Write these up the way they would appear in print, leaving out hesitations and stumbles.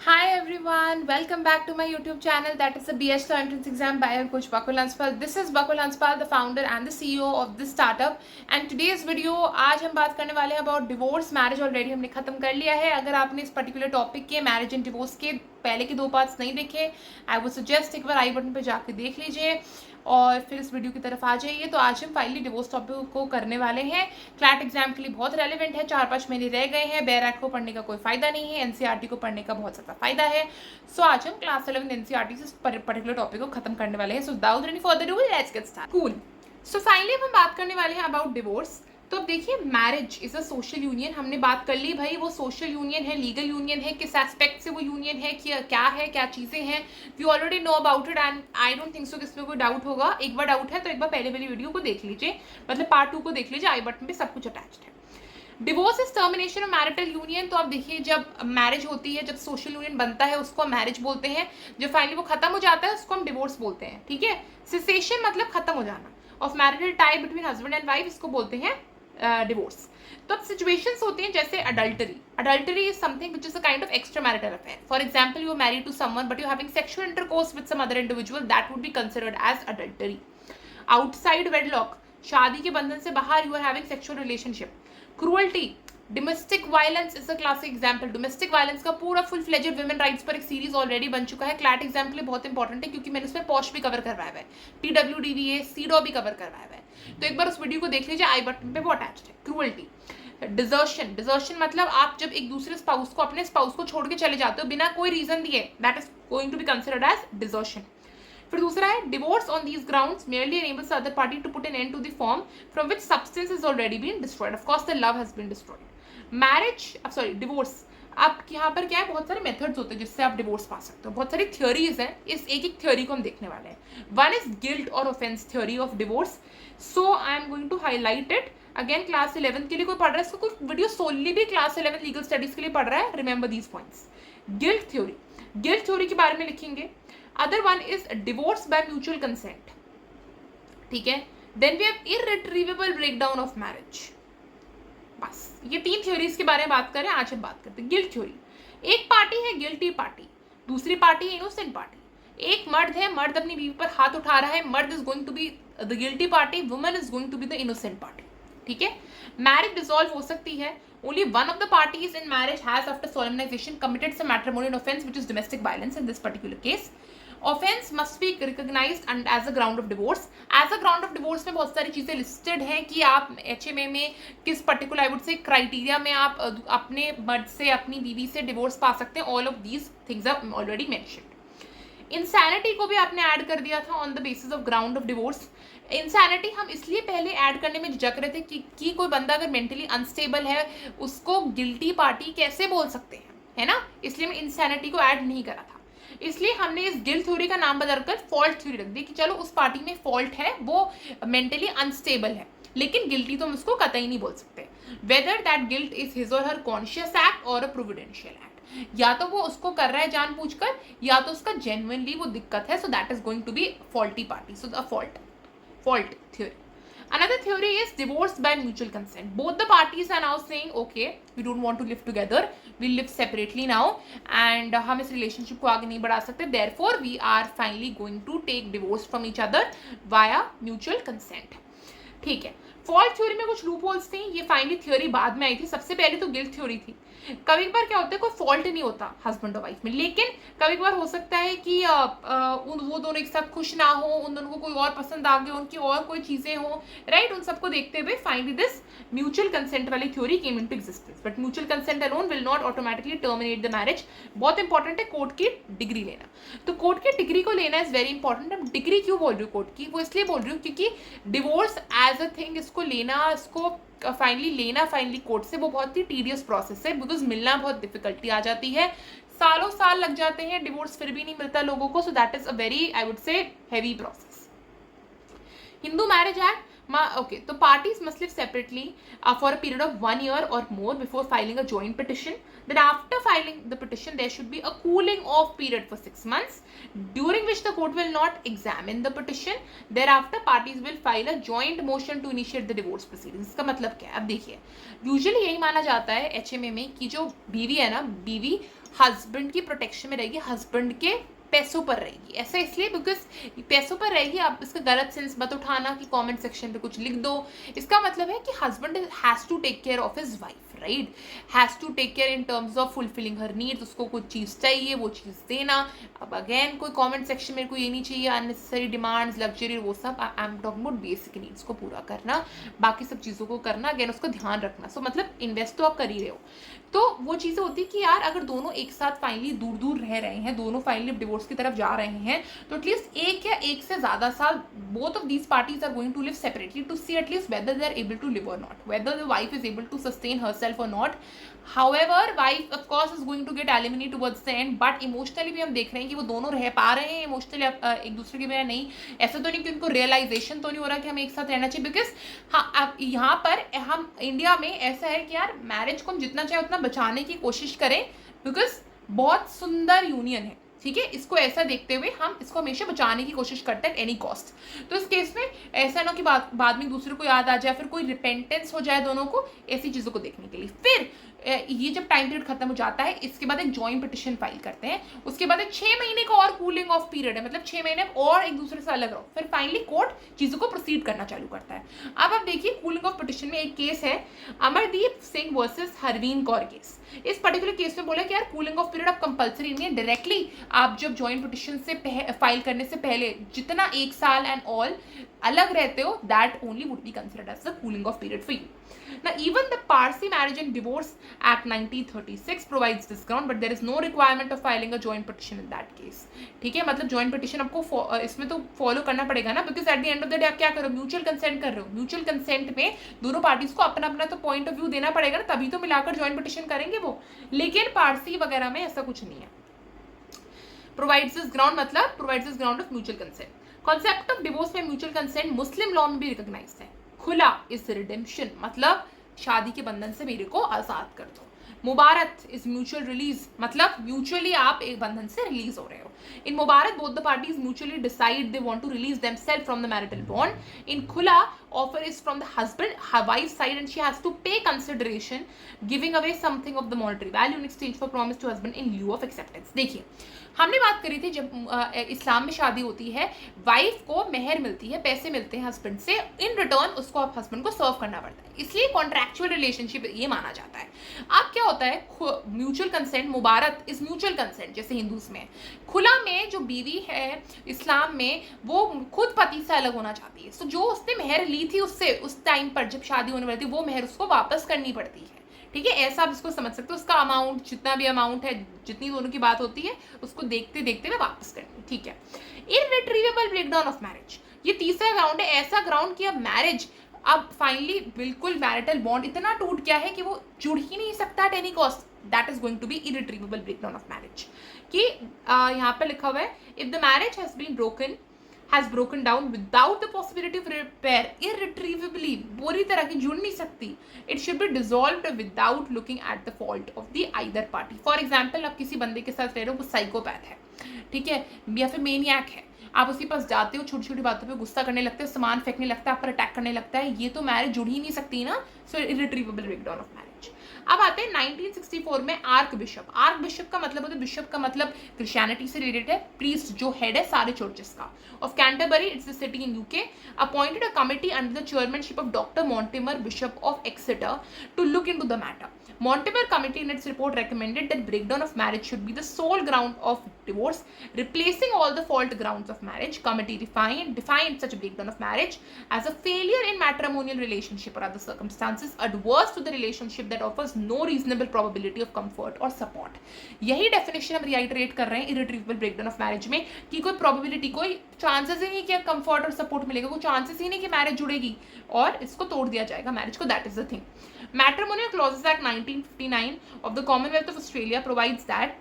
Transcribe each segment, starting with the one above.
Hi everyone, welcome back to my YouTube channel, that is the BS Law Entrance Exam by your coach Bakul Hanspal. This is Bakul Hanspal, the founder and the CEO of this startup. And today's video, आज हम बात करने वाले हैं about divorce. Marriage already हमने खत्म कर लिया है. अगर आपने इस particular topic के marriage and divorce के पहले के 2 पार्ट्स नहीं देखे, I would suggest एक बार आई बटन पे जाके देख लीजिए और फिर इस वीडियो की तरफ आ जाइए। तो आज हम फाइनली डिवोर्स टॉपिक को करने वाले हैं। क्लैट एग्जाम के लिए बहुत रेलिवेंट है, 4-5 महीने रह गए हैं। बेयर एक्ट को पढ़ने का कोई फायदा नहीं है, एनसीईआरटी को पढ़ने का बहुत ज़्यादा फायदा है। सो आज हम क्लास 11 एनसीईआरटी से पर्टिकुलर टॉपिक को खत्म करने वाले हैं। So without any further do let's get start. Cool. So finally हम बात करने वाले हैं अबाउट डिवोर्स। तो अब देखिए, marriage is a social union, हमने बात कर ली भाई, वो सोशल यूनियन है, लीगल यूनियन है, किस एस्पेक्ट से वो यूनियन है, क्या है, क्या चीजें हैं, we already know about it and I don't think so कि इसमें कोई डाउट होगा। एक बार डाउट है तो एक बार पहले वाली वीडियो को देख लीजिए, मतलब पार्ट 2 को देख लीजिए, आई बटन पे सब कुछ अटैच्ड है। Divorce is termination of marital union. तो आप देखिए, जब मैरिज होती है, जब सोशल यूनियन बनता है उसको हम मैरिज बोलते हैं, जब फाइनली वो खत्म हो जाता है उसको हम डिवोर्स बोलते हैं। ठीक है, सिसेशन मतलब खत्म हो जाना of marital tie between husband and wife, इसको बोलते हैं डिवोर्स। तो अब सिचुएशंस होती हैं जैसे adultery. Adultery is something which is a kind of extra marital affair. For example, you are married to someone but you having sexual intercourse with some other individual, that would be considered as adultery. Outside wedlock, शादी के बंधन से बाहर you are having sexual relationship. Cruelty, domestic violence is a classic example. Domestic violence का पूरा full fledged women rights पर एक series already बन चुका है। क्लैट एग्जाम के लिए बहुत इंपॉर्टेंट है क्योंकि मैंने उसमें पॉश भी कवर करवाया हुआ है, पीडब्ल्यूडीवीए सीडो भी कवर करवाया हुआ है। तो एक बार उस वीडियो को देख लीजिए, आई बटन पे वो अटैच्ड है। Cruelty, desertion. डिजर्शन मतलब आप जब एक दूसरे स्पाउस को, अपने स्पाउस को छोड़ के चले जाते हो बिना कोई रीजन दिए, that is going to be considered as desertion. फिर दूसरा है divorce on these grounds merely enables the other party to put an end to the form from which substance has already been destroyed. Of course the love has been destroyed. Marriage, sorry divorce, आप यहाँ पर क्या है, बहुत सारे methods होते हैं जिससे आप डिवोर्स पा सकते हो, बहुत सारी थ्योरीज हैं। इस एक एक थ्योरी को हम देखने वाले हैं। वन इज गिल्ट और offence theory of divorce. So I am going to highlight it again. Class 11 के लिए कोई पढ़ रहा है, इसको कोई वीडियो सोलली भी क्लास 11 लीगल स्टडीज के लिए पढ़ रहा है, remember these points. Guilt theory, guilt theory के बारे में लिखेंगे। Other one is divorce by mutual consent. ठीक है, then we have irretrievable breakdown of marriage. बस ये 3 थ्योरीज के बारे में बात करें आज हम बात करते हैं। गिल्ट थ्योरी, एक पार्टी है गिल्टी पार्टी, दूसरी पार्टी है इनोसेंट पार्टी। एक मर्द है, मर्द अपनी बीवी पर हाथ उठा रहा है, मर्द is going to be the guilty party, woman is going to be the innocent party. ठीक है, मैरिज डिसॉल्व हो सकती है, only one of the parties in marriage has after solemnization committed some matrimonial offense which is domestic violence in this particular case. Offense must be recognized and as a ground of divorce. As a ground of divorce में बहुत सारी चीज़ें listed हैं कि आप HMA में किस particular I would say criteria में आप अपने मर्द से, अपनी बीवी से divorce पा सकते हैं। All of these things are already mentioned. Insanity को भी आपने ऐड कर दिया था on the basis of ground of divorce. Insanity हम इसलिए पहले ऐड करने में झिझक रहे थे कि कोई बंदा अगर मेंटली अनस्टेबल है उसको गिल्टी पार्टी कैसे बोल सकते हैं, है ना, इसलिए मैं इंसैनिटी को ऐड नहीं करा था। इसलिए हमने इस गिल्ट थ्योरी का नाम बदलकर फॉल्ट थ्योरी रख दी कि चलो उस पार्टी में फॉल्ट है, वो मेंटली अनस्टेबल है, लेकिन गिल्टी तो हम उसको कतई नहीं बोल सकते। Whether that guilt is his और हर कॉन्शियस एक्ट और अ प्रोविडेंशियल एक्ट, या तो वो उसको कर रहा है जानबूझकर या तो उसका जेन्युइनली वो दिक्कत है, so that is going to be faulty party, so the fault theory. Another theory is divorce by mutual consent. Both the parties are now saying, okay, we don't want to live together, we live separately now, and हम इस relationship को आगे नहीं बढ़ा सकते. Therefore, we are finally going to take divorce from each other via mutual consent. ठीक है, fault theory में कुछ लूप होल्स थी, ये फाइनली थ्योरी बाद में आई थी। सबसे पहले तो गिल्ट थ्योरी थी। कभी बार क्या होता है, कोई फॉल्ट नहीं होता हस्बैंड और वाइफ में, लेकिन कभी बार हो सकता है कि वो दोनों एक साथ खुश ना हो, उन दोनों को कोई और पसंद आ गए, उनकी और कोई चीजें हो, राइट, उन सबको देखते हुए फाइनली दिस म्यूचुअल कंसेंट वाली theory came into existence. But mutual consent alone will not automatically terminate the marriage. बहुत इंपॉर्टेंट है कोर्ट की डिग्री लेना, तो कोर्ट की डिग्री को लेना इज वेरी इंपॉर्टेंट। अब डिग्री क्यों बोल रही हूँ कोर्ट की, वो इसलिए बोल रही हूँ क्योंकि डिवोर्स एज अ थिंग, इसको लेना, इसको फाइनली कोर्ट से, वो बहुत ही टीडियस प्रोसेस है, बिकॉज मिलना बहुत डिफिकल्टी आ जाती है, सालों साल लग जाते हैं, डिवोर्स फिर भी नहीं मिलता लोगों को, सो that is a very I would say heavy process. Hindu marriage act, okay, so parties must live separately for a period of 1 year or more before filing a joint petition. Then after filing the petition, there should be a cooling off period for 6 months, during which the court will not examine the petition. Thereafter, parties will file a joint motion to initiate the divorce proceedings. इसका मतलब क्या है, अब देखिए, usually यही माना जाता है HMA में कि जो बीवी है ना, बीवी हस्बैंड की प्रोटेक्शन में रहेगी, हस्बैंड के पैसों पर रहेगी। ऐसा इसलिए बिकॉज पैसों पर रहेगी। आप इसका गलत सेंस मत उठाना कि कमेंट सेक्शन पे कुछ लिख दो। इसका मतलब है कि husband has to take care of his wife, right, has to take care in terms of fulfilling her needs. उसको कुछ चीज़ चाहिए, वो चीज़ देना। अब अगेन कोई कमेंट सेक्शन में कोई ये नहीं चाहिए अननेसेसरी डिमांड्स, लग्जरी, वो सब। I am talking about basic needs को पूरा करना, बाकी सब चीज़ों को करना, अगेन उसको ध्यान रखना। सो मतलब इन्वेस्ट तो आप कर ही रहे हो। तो वो चीज़ें होती है कि यार अगर दोनों एक साथ फाइनली दूर दूर रह रहे हैं, दोनों फाइनली डिवोर्स की तरफ जा रहे हैं, तो एटलीस्ट एक या एक से ज़्यादा साल both of these parties are going to live separately to see at least whether they are able to live और not, whether the wife is able to sustain herself और not. However, wife of course is going to get alimony towards the end, but emotionally भी हम देख रहे हैं कि वो दोनों रह पा रहे हैं इमोशनली एक दूसरे के बिना। नहीं, ऐसा तो नहीं कि उनको रियलाइजेशन तो नहीं हो रहा कि हमें एक साथ रहना चाहिए। बिकॉज हाँ, अब यहाँ पर हम इंडिया में ऐसा है कि यार मैरिज को हम जितना चाहे उतना बचाने की कोशिश करें, बिकॉज बहुत सुंदर यूनियन है, ठीक है। इसको ऐसा देखते हुए हम इसको हमेशा बचाने की कोशिश करते हैं एट एनी कॉस्ट। तो इस केस में ऐसा ना कि बाद में दूसरे को याद आ जाए, फिर कोई रिपेंटेंस हो जाए दोनों को, ऐसी चीज़ों को देखने के लिए। फिर ये जब टाइम पीरियड खत्म हो जाता है, इसके बाद एक जॉइंट पिटिशन फाइल करते हैं। उसके बाद एक 6 महीने का और कूलिंग ऑफ पीरियड है, मतलब 6 महीने और एक दूसरे से अलग रहो। फिर फाइनली कोर्ट चीज़ों को प्रोसीड करना चालू करता है। अब आप देखिए कूलिंग ऑफ पिटिशन में एक केस है अमरदीप सिंह वर्सेस हरवीन कौर केस। इस पर्टिकुलर केस में बोला कि यार कूलिंग ऑफ पीरियड अब कंपलसरी नहीं है। डायरेक्टली आप जब जॉइंट पिटिशन से फाइल करने से पहले जितना 1 साल एंड ऑल अलग रहते हो, that only would be considered as the cooling off period for you. Now, even the Parsi Marriage and Divorce Act 1936 provides this ground, but there is no requirement of filing a joint petition in that case. ठीक है, मतलब joint petition आपको इसमें तो follow करना पड़ेगा ना, because at the end of the day आप क्या करो, म्यूचुअल कंसेंट कर रहे हो। म्यूचुअल कंसेंट में दोनों पार्टीज को अपना अपना तो पॉइंट ऑफ व्यू देना पड़ेगा ना, तभी तो मिलाकर जॉइंट पिटिशन करेंगे वो। लेकिन पारसी वगैरह में ऐसा कुछ नहीं है। प्रोवाइड्स दिस ग्राउंड मतलब provides this ground of mutual consent. Concept of divorce में म्यूचुअल कंसेंट मुस्लिम लॉ में भी रिकॉग्नाइज्ड है। खुला इज रिडेम्पशन, मतलब शादी के बंधन से मेरे को आजाद कर दो। मुबारत इज म्यूचुअल रिलीज, मतलब म्यूचुअली आप एक बंधन से रिलीज हो रहे हो। In Mubarak, both the parties mutually decide they want to release themselves from the marital bond. In Khula, offer is from the husband, her wife's side, and she has to pay consideration, giving away something of the monetary value in exchange for promise to husband in lieu of acceptance. देखिए, हमने बात करी थी जब इस्लाम में शादी होती है, वाइफ को मेहर मिलती है, पैसे मिलते हैं हस्बैंड से, इन रिटर्न उसको आप हस्बैंड को सर्व करना पड़ता है, इसलिए कॉन्ट्रैक्चुअल रिलेशनशिप ये माना जाता है। अब क्या होता है, mutual consent, Mubarak is mutual consent जैसे हिंदूज में। खुला में जो बीवी है इस्लाम में, वो खुद पति से अलग होना चाहती है, तो जो उसने मेहर ली थी उससे उस टाइम पर जब शादी होने वाली थी, वो मेहर उसको वापस करनी पड़ती है। ठीक है, ऐसा आप इसको समझ सकते हो। उसका अमाउंट जितना भी अमाउंट है, जितनी दोनों की बात होती है, उसको देखते देखते मैं वापस करनी। ठीक है। इररिट्रीवेबल ब्रेकडाउन ऑफ मैरिज, ये तीसरा ग्राउंड है, ऐसा ग्राउंड कि अब मैरिज अब फाइनली बिल्कुल मैरिटल बॉन्ड इतना टूट गया है कि वो जुड़ ही नहीं सकता at any cost, that is going to be irretrievable breakdown of marriage. कि यहाँ पे लिखा हुआ है, if the marriage has been broken, has broken down without the possibility of repair, irretrievably, पूरी तरह की जुड़ नहीं सकती, it should be dissolved without looking at the fault of the either party. For example, आप किसी बंदे के साथ रह रहे हो, वो साइकोपैथ है, ठीक है, या फिर मेनियक है, आप उसके पास जाते हो, छोटी छोटी बातों पे गुस्सा करने लगते हो, सामान फेंकने लगता है, आप पर अटैक करने लगता है, ये तो मैरिज जुड़ ही नहीं सकती ना। सो इररिट्रीवेबल ब्रेकडाउन ऑफ मैरिज। अब आते हैं 1964 में आर्क बिशप। आर्क बिशप का मतलब होता है, बिशप का मतलब क्रिश्चियनिटी से रिलेटेड है, प्रीस्ट जो हेड है सारे चर्चेस का, of Canterbury, it's a city in UK, appointed a committee under the chairmanship of doctor Mortimer, bishop of Exeter, to look into the matter. Mortimer committee in its report recommended that breakdown of marriage should be the sole ground of divorce, replacing all the fault grounds of marriage. Committee defined such a breakdown of marriage as a failure in matrimonial relationship or other circumstances adverse to the relationship that offers no reasonable probability of comfort or support. यही definition हम reiterate कर रहे हैं irretrievable breakdown of marriage में, कि कोई probability, कोई chances ही नहीं कि comfort और support मिलेगा, कोई chances ही नहीं कि marriage जुड़ेगी और इसको तोड़ दिया जाएगा marriage को, that is the thing. Matrimonial Clauses Act 1959 of the Commonwealth of Australia provides that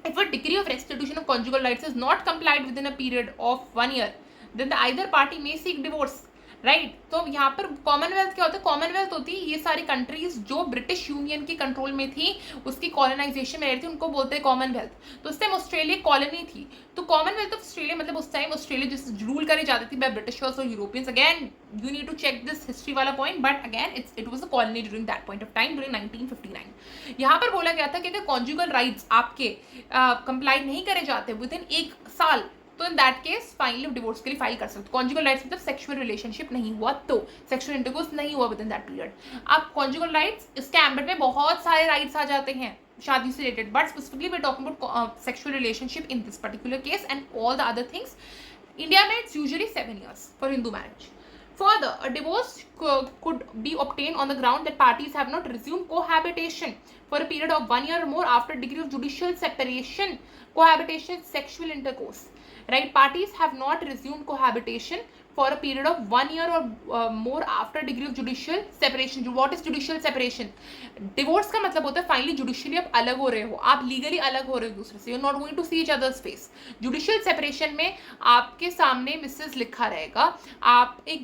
if a decree of restitution of conjugal rights is not complied within a period of 1 year, then the either party may seek divorce. Right. तो यहाँ पर Commonwealth क्या होता है, Commonwealth होती है ये सारी कंट्रीज जो ब्रिटिश यूनियन के कंट्रोल में थी, उसकी कॉलोनाइजेशन में रही थी, उनको बोलते हैं कॉमनवेल्थ। तो उस टाइम ऑस्ट्रेलिया कॉलोनी थी, तो कॉमनवेल्थ ऑफ ऑस्ट्रेलिया मतलब उस टाइम ऑस्ट्रेलिया जिस रूल करी जाती थी बाय ब्रिटिशर्स और Europeans. Again you need to check this history वाला point, but again it was a colony during that point of time, during 1959। यहाँ पर बोला गया था कि अगर कॉन्जुगल राइट्स आपके कंप्लाई नहीं करे जाते विद इन 1 साल, तो in that case finally divorce के लिए फाइल कर सकते। कॉन्जुगल राइट्स मतलब सेक्सुअल रिलेशनशिप नहीं हुआ, तो सेक्सुअल इंटरकोर्स नहीं हुआ विद इन दैट पीरियड। अब कॉन्जुगल राइट्स, इसके एम्बेड में बहुत सारे राइट्स आ जाते हैं शादी से related, but specifically we talking about sexual relationship in this particular case and all the other things. India में it's usually 7 years for Hindu marriage. Further, a divorce could be obtained on the ground that parties have not resumed cohabitation for a period of 1 year or more after a degree of judicial separation. Cohabitation, sexual intercourse, right? Parties have not resumed cohabitation for a period of 1 year or more after a degree of judicial separation. What is judicial separation? Divorce का मतलब होता है finally judicially आप अलग हो रहे हो, आप लीगली अलग हो रहे हो दूसरे से, you are not going to see each others face. Judicial separation में आपके सामने मिसेस लिखा रहेगा, आप एक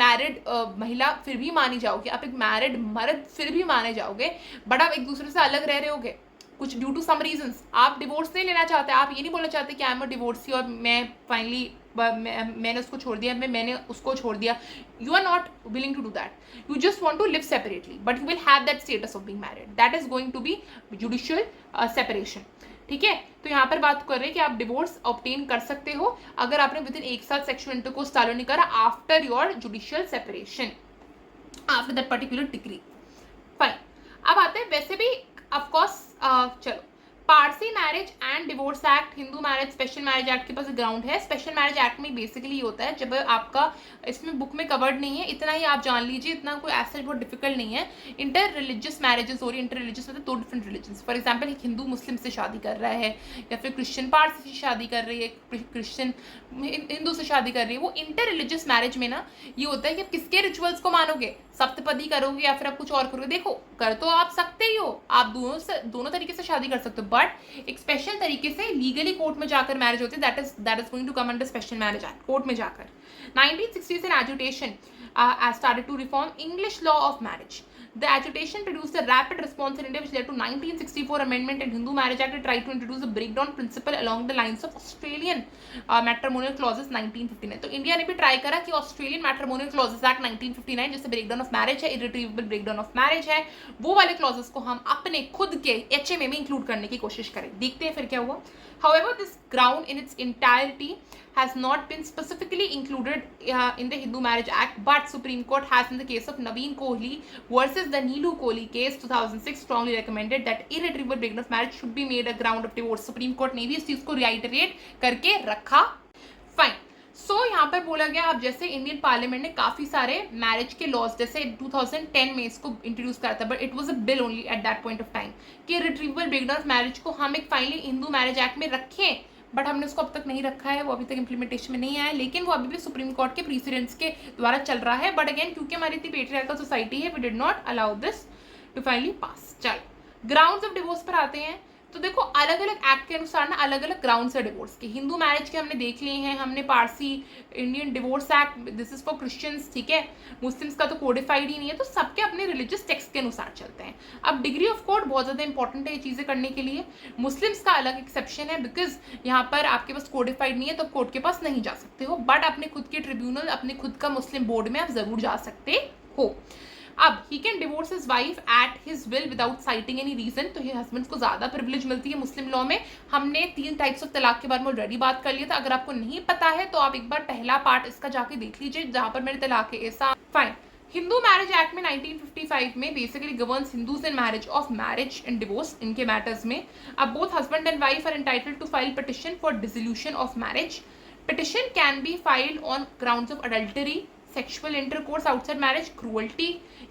मैरिड महिला फिर भी मानी जाओगे, आप एक मैरिड मर्द फिर भी माने जाओगे, बट आप एक दूसरे से अलग रह रहे होगे कुछ ड्यू टू सम रीजंस। आप डिवोर्स नहीं लेना चाहते, आप ये नहीं बोलना चाहते कि आई एम अ डिवोर्सी और मैं फाइनली मैंने उसको छोड़ दिया, मैंने उसको छोड़ दिया। You are not willing to do that, you just want to live separately, but you will have that status of being married, that is going to be judicial separation. ठीक है, तो यहाँ पर बात कर रहे हैं कि आप डिवोर्स ऑब्टेन कर सकते हो अगर आपने विद इन 1 साल सेक्सुअल इंटरकोर्स चालू नहीं करा after your judicial separation, after that particular degree. Fine, अब आते हैं वैसे भी ऑफकोर्स चलो Parsi marriage and divorce act, Hindu marriage special marriage act के पास ग्राउंड है। स्पेशल मैरिज एक्ट में बेसिकली ये होता है जब आपका, इसमें बुक में कवर्ड नहीं है, इतना ही आप जान लीजिए, इतना कोई ऐसा बहुत डिफिकल्ट नहीं है। इंटर रिलीजियस मैरिजेस हो रही है, इंटर रिलीजियस मतलब 2 डिफरेंट रिलीजन्स, फॉर एग्जाम्पल एक हिंदू मुस्लिम से शादी कर रहा है, या फिर क्रिश्चियन पारसी से शादी कर रही है, क्रिश्चियन हिंदू से शादी कर रही है। वो इंटर रिलीजियस मैरिज में ना ये होता है कि आप किसके रिचुअल्स को मानोगे, सप्तपदी करोगे या फिर आप कुछ और करोगे। देखो कर तो आप सकते ही हो, आप दोनों तरीके से शादी कर सकते हो, बट एक स्पेशल तरीके से लीगली कोर्ट में जाकर मैरिज होती है, that is going to come under special marriage act, court में जाकर। 1960s an agitation started to reform English law of marriage. The agitation produced a rapid response in India, which led to 1964 amendment in Hindu Marriage Act. It tried to introduce a breakdown principle along the lines of Australian matrimonial clauses 1959. तो India ने भी try करा कि Australian matrimonial clauses act 1959 जैसे breakdown of marriage है, irretrievable breakdown of marriage है, वो वाले क्लॉजेस को हम अपने खुद के HMA में इंक्लूड करने की कोशिश करें। देखते हैं फिर क्या हुआ। However, this ground in its entirety has not been specifically included in the Hindu Marriage Act, but Supreme Court has, in the case of Naveen Kohli versus the Neelu Kohli case 2006, strongly recommended that irretrievable breakdown of marriage should be made a ground of divorce. Supreme Court ने भी इस चीज को reiterate करके रखा। Fine. सो यहाँ पर बोला गया, अब जैसे इंडियन पार्लियामेंट ने काफी सारे मैरिज के लॉज जैसे 2010 में इसको इंट्रोड्यूस करा था, but it was a bill only at that point of time कि रिट्रीवेबल ब्रेकडाउन ऑफ मैरिज को हम एक फाइनली हिंदू मैरिज एक्ट में रखें, बट हमने उसको अब तक नहीं रखा है, वो अभी तक इम्प्लीमेंटेशन में नहीं आया, लेकिन वो अभी भी सुप्रीम कोर्ट के प्रीसिडेंट्स के द्वारा चल रहा है। बट अगेन क्योंकि हमारी इतनी पेट्रियार्कल सोसाइटी है, we did not allow this to finally pass. चलो ग्राउंड्स ऑफ डिवोर्स पर आते हैं। तो देखो अलग अलग एक्ट के अनुसार ना अलग अलग ग्राउंड्स है डिवोर्स के। हिंदू मैरिज के हमने देख लिए हैं, हमने Parsi Indian divorce act, this is for Christians, ठीक है, मुस्लिम्स का तो कोडिफाइड ही नहीं है, तो सबके अपने रिलीजियस टेक्स्ट के अनुसार चलते हैं। अब डिग्री ऑफ कोर्ट बहुत ज़्यादा इंपॉर्टेंट है ये चीज़ें करने के लिए। मुस्लिम्स का अलग एक्सेप्शन है, बिकॉज यहाँ पर आपके पास कोडिफाइड नहीं है तो कोर्ट के पास नहीं जा सकते हो, बट अपने खुद के ट्रिब्यूनल, अपने खुद का मुस्लिम बोर्ड में आप जरूर जा सकते हो। अब he can divorce his wife at his will without citing any reason, तो ये हस्बैंड को ज्यादा प्रिविलेज मिलती है मुस्लिम लॉ में। हमने 3 टाइप्स ऑफ तलाक के बारे में ऑलरेडी बात कर लिया था, अगर आपको नहीं पता है तो आप एक बार पहला पार्ट इसका जाके देख लीजिए जहां पर मैंने तलाक ऐसा। फाइन, हिंदू मैरिज एक्ट में 1955 में basically governs Hindus in marriage of marriage and divorce इनके मैटर्स में। अब both husband and wife are entitled to file petition for dissolution of marriage. Petition can be filed on grounds of adultery, sexual intercourse outside marriage, cruelty.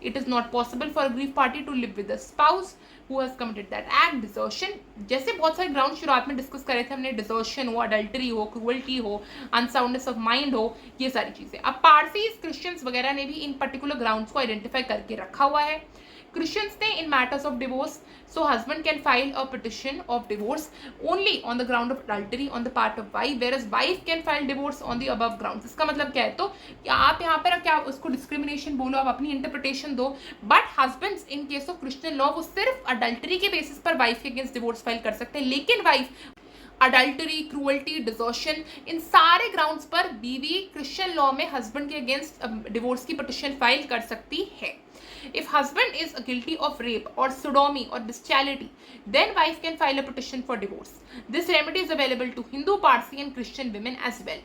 It is not possible for a grieved party to live with a spouse who has committed that act, desertion. जैसे बहुत सारे ground शुरुआत में discuss करे थे हमने, desertion हो, adultery हो, क्रूअल्टी हो, अनसाउंडनेस ऑफ माइंड हो, ये सारी चीजें। अब पारसीज, क्रिश्चियंस वगैरह ने भी इन पर्टिकुलर ग्राउंड्स को आइडेंटिफाई करके रखा हुआ है। Christians say in matters of divorce, so husband can file a petition of divorce only on the ground of adultery on the part of wife, whereas wife can file divorce on the above grounds. इसका मतलब क्या है? तो आप यहाँ पर क्या उसको डिस्क्रिमिनेशन बोलो, आप अपनी इंटरप्रिटेशन दो, but husbands in case of Christian law वो सिर्फ अडल्टरी के बेसिस पर वाइफ के अगेंस्ट डिवोर्स फाइल कर सकते हैं, लेकिन वाइफ अडल्टरी, क्रूअल्टी, डिजॉर्शन, इन सारे ग्राउंड्स पर बीवी क्रिश्चियन लॉ में हस्बैंड के अगेंस्ट डिवोर्स की पिटिशन फाइल कर सकती है. If husband is guilty of rape or sodomy or bestiality, then wife can file a petition for divorce. This remedy is available to Hindu, Parsi and Christian women as well.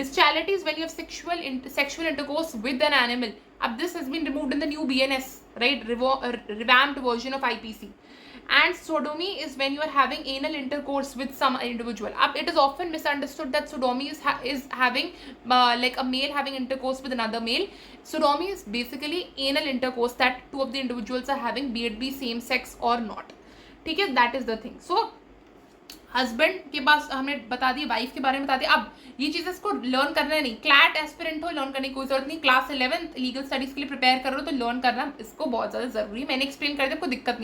Bestiality is when you have sexual intercourse with an animal. This has been removed in the new BNS, right? Revamped version of IPC. And sodomy is when you are having anal intercourse with some individual. It is often misunderstood that sodomy is having like a male having intercourse with another male. Sodomy is basically anal intercourse that two of the individuals are having, be it be same sex or not. ठीक है, that is the thing. So husband के पास हमने बता दिया, wife के बारे में बता दिया. अब ये चीज़ें इसको लर्न करना है नहीं, क्लैट एस्पिरेंट हो लर्न करने की कोई जरूरत नहीं, क्लास 11 लीगल स्टडीज के लिए प्रिपेयर कर रहे हो तो लर्न करना इसको बहुत ज़्यादा जरूरी है. मैंने एक्सप्लेन कर दिया, कोई दिक्कत नहीं.